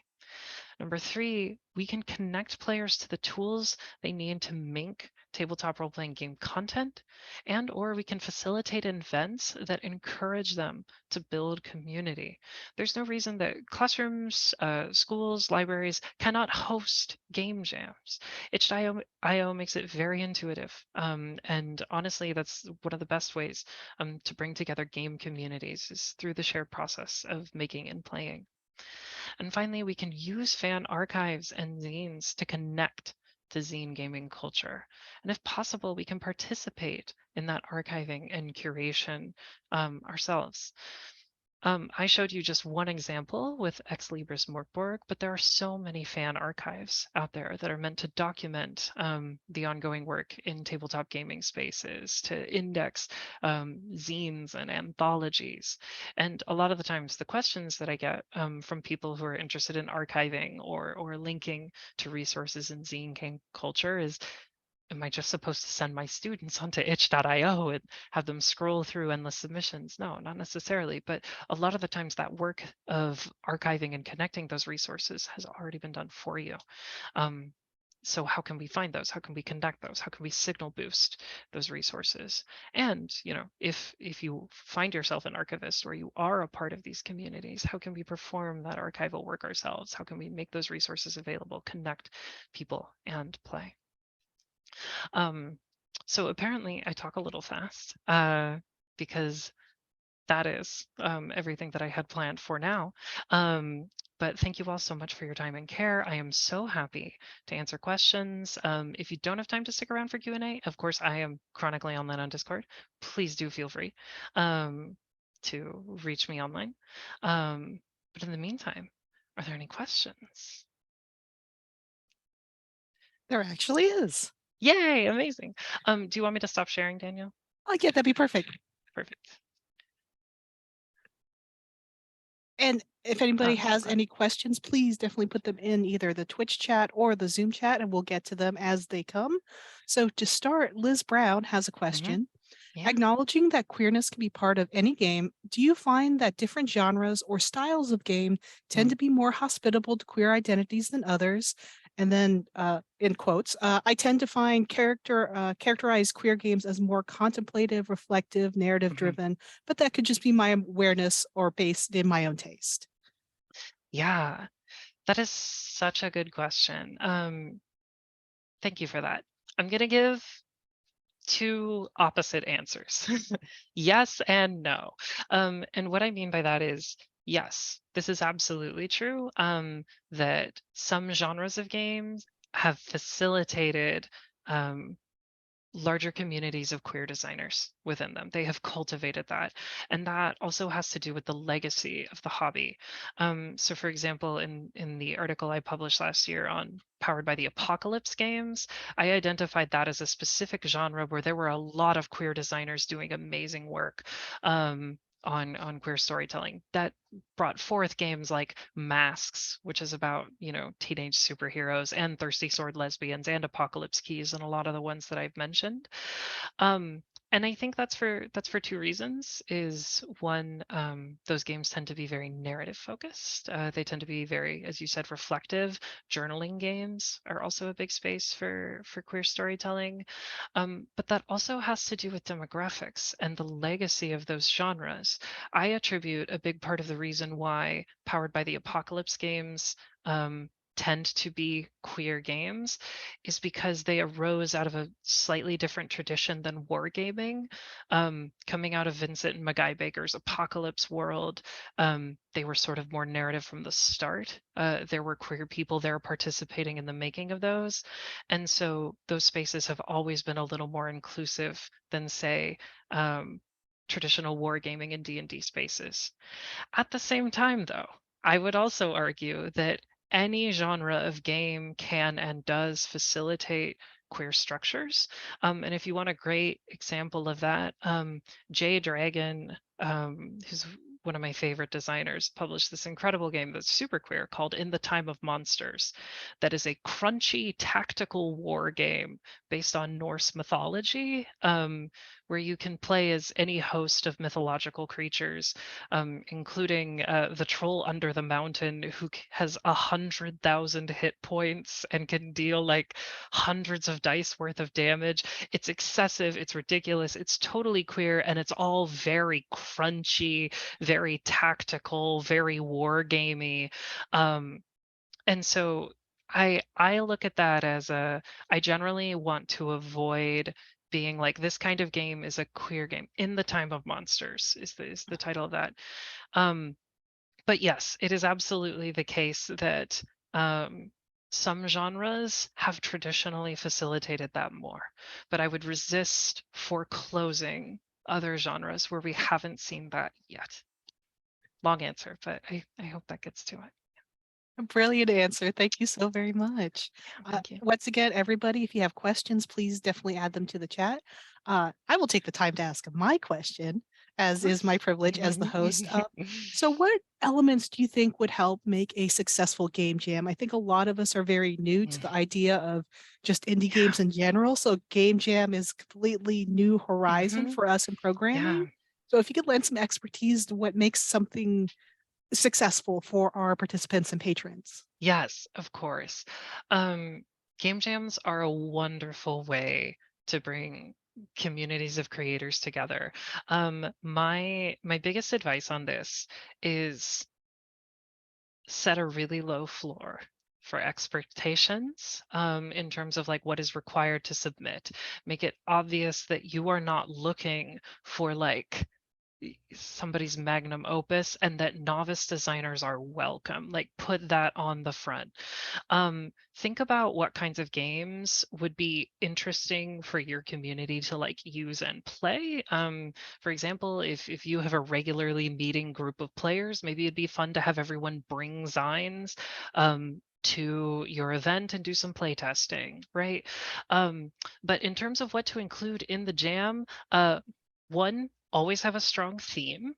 Speaker 2: Number 3, we can connect players to the tools they need to make tabletop role-playing game content, and or we can facilitate events that encourage them to build community. There's no reason that classrooms, schools, libraries cannot host game jams. Itch.io makes it very intuitive, and honestly, that's one of the best ways to bring together game communities is through the shared process of making and playing. And finally, we can use fan archives and zines to connect to zine gaming culture. And if possible, we can participate in that archiving and curation ourselves. I showed you just one example with Ex Libris Morkborg, but there are so many fan archives out there that are meant to document the ongoing work in tabletop gaming spaces, to index zines and anthologies. And a lot of the times the questions that I get from people who are interested in archiving or linking to resources in zine game culture is, am I just supposed to send my students onto itch.io and have them scroll through endless submissions? No, not necessarily. But a lot of the times that work of archiving and connecting those resources has already been done for you. So how can we find those? How can we connect those? How can we signal boost those resources? And, you know, if you find yourself an archivist or you are a part of these communities, how can we perform that archival work ourselves? How can we make those resources available, connect people and play? So apparently I talk a little fast because that is everything that I had planned for now. But thank you all so much for your time and care. I am so happy to answer questions. If you don't have time to stick around for Q&A, of course, I am chronically online on Discord. Please do feel free to reach me online. But in the meantime, are there any questions?
Speaker 1: There actually is.
Speaker 2: Yay, amazing. Do you want me to stop sharing, Daniel?
Speaker 1: Oh, yeah, that'd be perfect.
Speaker 2: Perfect.
Speaker 1: And if anybody
Speaker 2: Oh,
Speaker 1: has
Speaker 2: good.
Speaker 1: any questions, please definitely put them in either the Twitch chat or the Zoom chat, and we'll get to them as they come. So to start, Liz Brown has a question.
Speaker 2: Yeah.
Speaker 1: Acknowledging that queerness can be part of any game, do you find that different genres or styles of game tend to be more hospitable to queer identities than others? And then, in quotes, I tend to find characterize queer games as more contemplative, reflective, narrative driven, but that could just be my awareness or based in my own taste.
Speaker 2: Yeah. That is such a good question. Thank you for that. I'm gonna give two opposite answers. Yes and no. And what I mean by that is, yes, this is absolutely true. That some genres of games have facilitated um, larger communities of queer designers within them. They have cultivated that. And that also has to do with the legacy of the hobby. So for example, in the article I published last year on Powered by the Apocalypse games, I identified that as a specific genre where there were a lot of queer designers doing amazing work. On queer storytelling that brought forth games like Masks, which is about, teenage superheroes, and Thirsty Sword Lesbians and Apocalypse Keys, and a lot of the ones that I've mentioned. Um, and I think that's for two reasons. Is one, those games tend to be very narrative focused. They tend to be very, as you said, reflective. Journaling games are also a big space for queer storytelling. But that also has to do with demographics and the legacy of those genres. I attribute a big part of the reason why Powered by the Apocalypse games tend to be queer games is because they arose out of a slightly different tradition than wargaming. Coming out of Vincent and Magai Baker's Apocalypse world, they were sort of more narrative from the start. There were queer people there participating in the making of those. And so those spaces have always been a little more inclusive than, say, traditional wargaming and D&D spaces. At the same time, though, I would also argue that any genre of game can and does facilitate queer structures. And if you want a great example of that, Jay Dragon, who's one of my favorite designers, published this incredible game that's super queer called In the Time of Monsters, that is a crunchy tactical war game based on Norse mythology, where you can play as any host of mythological creatures, including the troll under the mountain who has 100,000 hit points and can deal like hundreds of dice worth of damage. It's excessive, it's ridiculous, it's totally queer, and it's all very crunchy, very tactical, very war gamey. And so I look at that as I generally want to avoid being like, this kind of game is a queer game. In the Time of Monsters is the title of that. But yes, it is absolutely the case that some genres have traditionally facilitated that more. But I would resist foreclosing other genres where we haven't seen that yet. Long answer, but I hope that gets to it.
Speaker 1: A brilliant answer. Thank you so very much.
Speaker 2: Yeah, thank you.
Speaker 1: Once again, everybody, if you have questions, please definitely add them to the chat. I will take the time to ask my question,
Speaker 2: Of
Speaker 1: as is my
Speaker 2: course.
Speaker 1: privilege as the host. So what elements do you think would help make a successful game jam? I think a lot of us are very new to the idea of just indie
Speaker 2: Yeah.
Speaker 1: games in general. So game jam is completely new horizon for us in
Speaker 2: Yeah.
Speaker 1: programming. So if you could lend some expertise to what makes something successful for our participants and patrons.
Speaker 2: Yes, of course. Um, Game jams are a wonderful way to bring communities of creators together. My biggest advice on this is set a really low floor for expectations, in terms of like what is required to submit. Make it obvious that you are not looking for like somebody's magnum opus, and that novice designers are welcome. Like, put that on the front. Think about what kinds of games would be interesting for your community to like use and play. For example, if you have a regularly meeting group of players, maybe it'd be fun to have everyone bring Zines to your event and do some play testing, right? But in terms of what to include in the jam, one, always have a strong theme,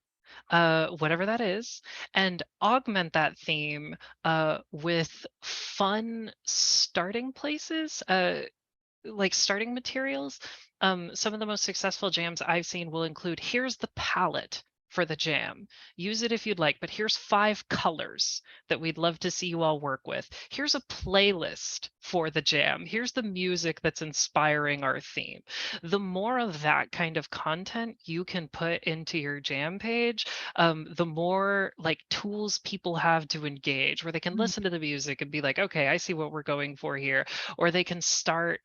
Speaker 2: whatever that is, and augment that theme with fun starting places, like starting materials. Some of the most successful jams I've seen will include, here's the palette for the jam. Use it if you'd like, but here's 5 colors that we'd love to see you all work with. Here's a playlist for the jam. Here's the music that's inspiring our theme. The more of that kind of content you can put into your jam page, the more like tools people have to engage, where they can listen to the music and be like, okay, I see what we're going for here. Or they can start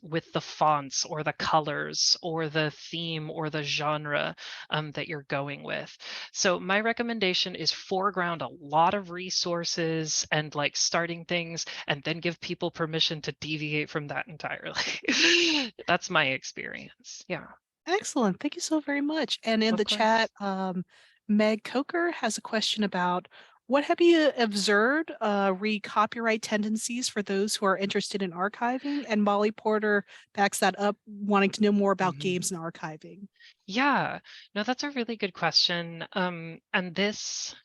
Speaker 2: with the fonts or the colors or the theme or the genre that you're going with. So my recommendation is foreground a lot of resources and like starting things, and then give people permission to deviate from that entirely. That's my experience. Yeah,
Speaker 1: Excellent. Thank you so very much. And in
Speaker 2: of
Speaker 1: the chat,
Speaker 2: course.
Speaker 1: Meg Coker has a question about what have you observed re copyright tendencies for those who are interested in archiving? And Molly Porter backs that up, wanting to know more about
Speaker 2: Mhm.
Speaker 1: games and archiving.
Speaker 2: Yeah, no, that's a really good question. And this,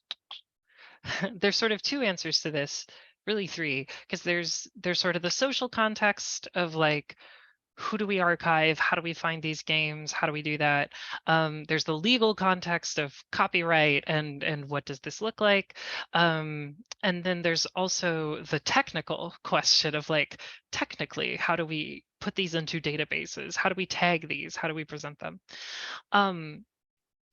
Speaker 2: there's sort of two answers to this, really three, because there's sort of the social context of like, who do we archive? How do we find these games? How do we do that? There's the legal context of copyright and what does this look like? And then there's also the technical question of like, technically, how do we put these into databases? How do we tag these? How do we present them? Um,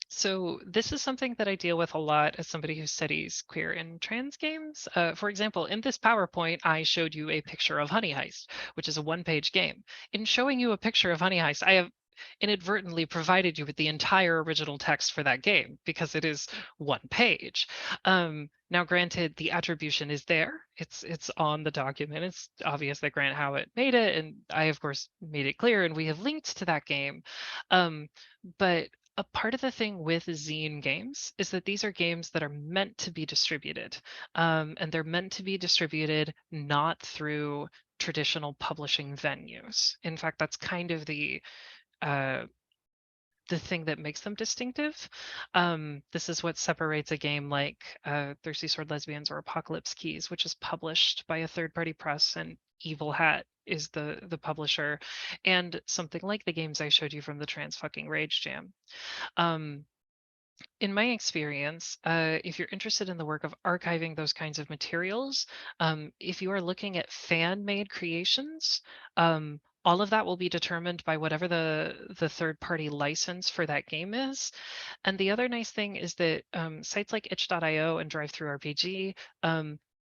Speaker 2: so this is something that I deal with a lot as somebody who studies queer and trans games. For example, in this PowerPoint, I showed you a picture of Honey Heist, which is a one-page game. In showing you a picture of Honey Heist, I have inadvertently provided you with the entire original text for that game because it is one page. Now, granted, the attribution is there. It's on the document. It's obvious that Grant Howitt made it, and I, of course, made it clear, and we have linked to that game. But a part of the thing with zine games is that these are games that are meant to be distributed, and they're meant to be distributed not through traditional publishing venues. In fact, that's kind of uh, the thing that makes them distinctive. This is what separates a game like Thirsty Sword Lesbians or Apocalypse Keys, which is published by a third-party press, and Evil Hat is the publisher, and something like the games I showed you from the Trans Fucking Rage Jam. Um, in my experience, if you're interested in the work of archiving those kinds of materials, if you are looking at fan-made creations, all of that will be determined by whatever the third-party license for that game is. And the other nice thing is that sites like itch.io and DriveThruRPG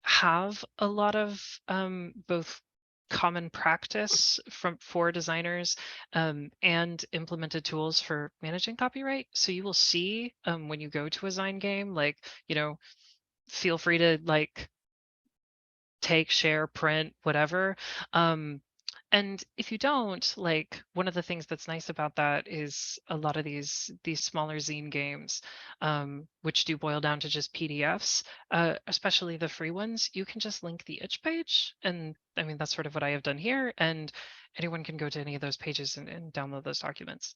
Speaker 2: have a lot of both common practice for designers and implemented tools for managing copyright. So you will see when you go to a Zine game, like, feel free to like take, share, print, whatever. And if you don't, like, one of the things that's nice about that is a lot of these smaller zine games, which do boil down to just PDFs, especially the free ones, you can just link the itch page. And I mean, that's sort of what I have done here. And anyone can go to any of those pages and download those documents.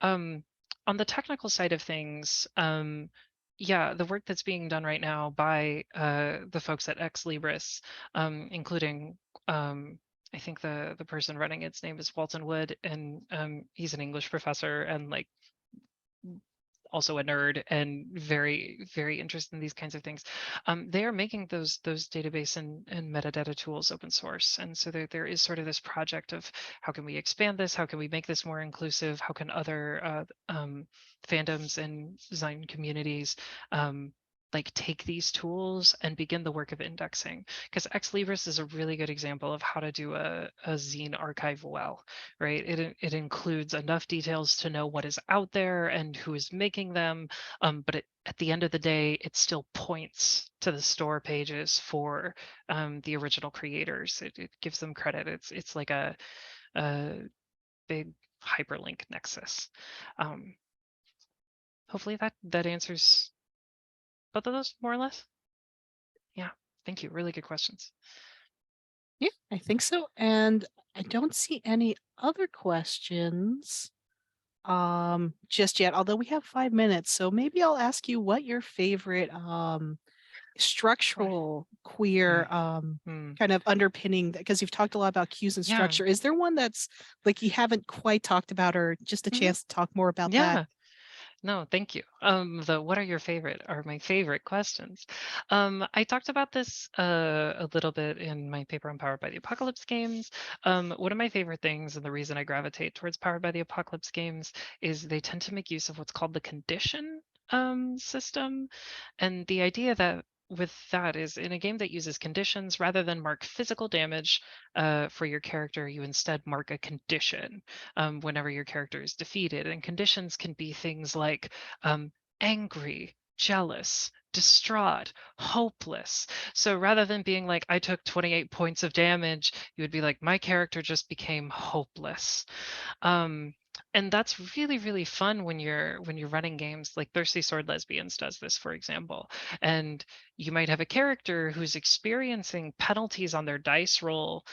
Speaker 2: Um, on the technical side of things, yeah, the work that's being done right now by the folks at Ex Libris, including I think the person running its name is Walton Wood, and he's an English professor and like also a nerd and very very interested in these kinds of things. They are making those database and metadata tools open source, and so there is sort of this project of how can we expand this, how can we make this more inclusive, how can other fandoms and design communities like take these tools and begin the work of indexing, because Ex Libris is a really good example of how to do a zine archive well, right? It includes enough details to know what is out there and who is making them, but at the end of the day, it still points to the store pages for the original creators. It gives them credit. It's like a big hyperlink nexus. Um, hopefully that answers both of those more or less. Yeah, thank you. Really good questions.
Speaker 1: Yeah, I think so. And I don't see any other questions just yet, although we have 5 minutes. So maybe I'll ask you what your favorite
Speaker 2: Boy.
Speaker 1: structural queer
Speaker 2: Mm, mm.
Speaker 1: kind of underpinning, because you've talked a lot about cues and
Speaker 2: Yeah.
Speaker 1: structure. Is there one that's like you haven't quite talked about, or just a
Speaker 2: Mhm.
Speaker 1: chance to talk more about that?
Speaker 2: Yeah. No, thank you. The what are your favorite are my favorite questions. I talked about this a little bit in my paper on Powered by the Apocalypse games. One of my favorite things, and the reason I gravitate towards Powered by the Apocalypse games, is they tend to make use of what's called the condition system, and the idea that with that is in a game that uses conditions, rather than mark physical damage for your character, you instead mark a condition whenever your character is defeated. And conditions can be things like angry, jealous, distraught, hopeless. So rather than being like, I took 28 points of damage, you would be like, my character just became hopeless. Um, and that's really, really fun when you're running games like Thirsty Sword Lesbians does this, for example. And you might have a character who's experiencing penalties on their dice roll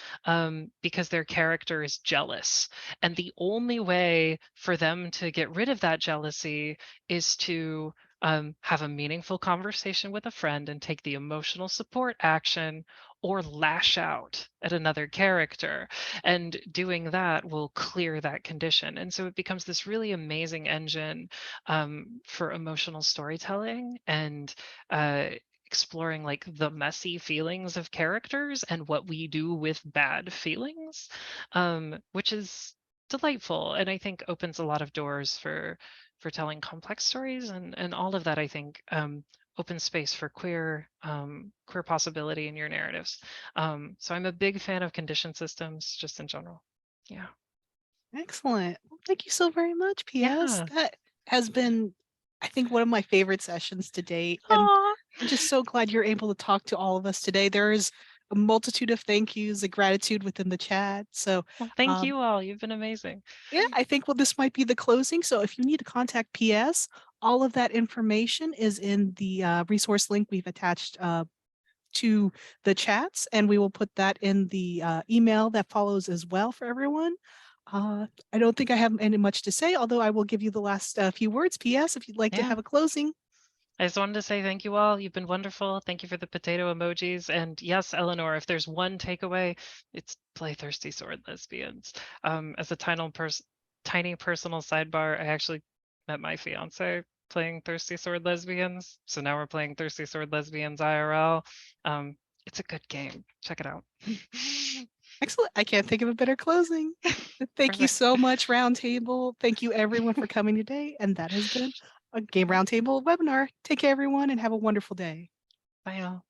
Speaker 2: because their character is jealous. And the only way for them to get rid of that jealousy is to have a meaningful conversation with a friend and take the emotional support action or lash out at another character. And doing that will clear that condition. And so it becomes this really amazing engine for emotional storytelling and exploring like the messy feelings of characters and what we do with bad feelings, which is delightful and I think opens a lot of doors for telling complex stories and all of that I think open space for queer possibility in your narratives. So I'm a big fan of condition systems just in general. Yeah.
Speaker 1: Excellent. Well, thank you so very much, PS.
Speaker 2: Yeah.
Speaker 1: That has been, I think, one of my favorite sessions to date. And
Speaker 2: Aw.
Speaker 1: I'm just so glad you're able to talk to all of us today. There is a multitude of thank yous and gratitude within the chat. So,
Speaker 2: Well, thank
Speaker 1: um,
Speaker 2: you all. You've been amazing.
Speaker 1: yeah, I think well, this might be the closing. So if you need to contact PS, all of that information is in the resource link we've attached to the chats, and we will put that in the email that follows as well for everyone. I don't think I have any much to say, although I will give you the last few words. PS, if you'd like to
Speaker 2: Yeah.
Speaker 1: have a closing.
Speaker 2: I just wanted to say thank you all. You've been wonderful. Thank you for the potato emojis. And yes, Eleanor, if there's one takeaway, it's play Thirsty Sword Lesbians. As a tiny personal sidebar, I actually met my fiance playing Thirsty Sword Lesbians. So now we're playing Thirsty Sword Lesbians IRL. It's a good game. Check it out.
Speaker 1: Excellent. I can't think of a better closing. Thank you
Speaker 2: Perfect.
Speaker 1: so much, Roundtable. Thank you, everyone, for coming today. And that has been a Game Roundtable webinar. Take care, everyone, and have a wonderful day.
Speaker 2: Bye all.